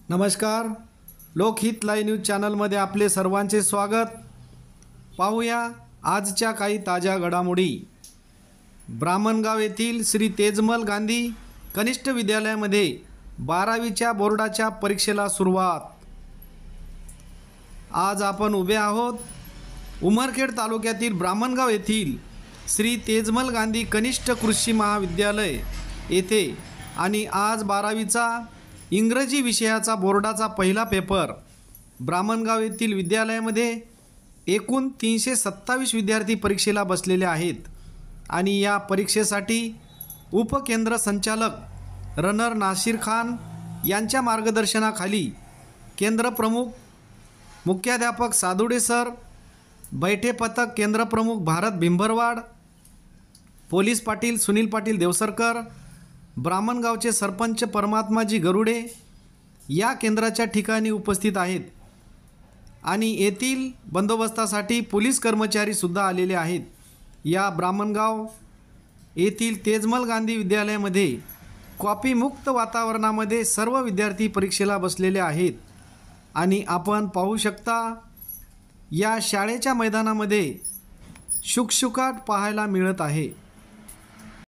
नमस्कार, लोकहित live news चॅनलमध्ये आपले सर्वांचे स्वागत। पाहूया आजच्या काही ताज्या घडामोडी। ब्राह्मणगाव येथील श्री तेजमल गांधी कनिष्ठ विद्यालयामध्ये 12वीच्या बोर्डाच्या परीक्षेला सुरुवात। आज आपण उभे आहोत उमरखेड तालुक्यातील ब्राह्मणगाव येथील श्री तेजमल गांधी कनिष्ठ कृषी महाविद्यालय येथे आणि आज 12वीचा इंग्रजी विषयाचा बोर्डाचा पहिला पेपर ब्राह्मणगाव येथील विद्यालयामध्ये एकूण 327 विद्यार्थी परीक्षेला बसलेले आहेत आणि या परीक्षेसाठी उपकेंद्र संचालक रनर नासिर खान यांच्या मार्गदर्शनाखाली केंद्र प्रमुख मुख्याध्यापक सादुडे सर, बैठे पथक केंद्र प्रमुख भारत भिंभरवाड, पोलीस पाटील सुनील पाटील देवसरकर, ब्राह्मणगावचे सरपंच परमात्माजी गरुडे या केंद्राच्या ठिकाणी उपस्थित आहेत आणि येथील बंदोबस्तासाठी पोलीस कर्मचारी सुद्धा आलेले आहेत। या ब्राह्मणगाव येथील तेजमल गांधी विद्यालयामध्ये कॉपीमुक्त वातावरणामध्ये सर्व विद्यार्थी परीक्षेला बसलेले आहेत आणि आपण पाहू शकता या शाळेच्या मैदानामध्ये शुकशुकाट पाहायला मिळत आहे।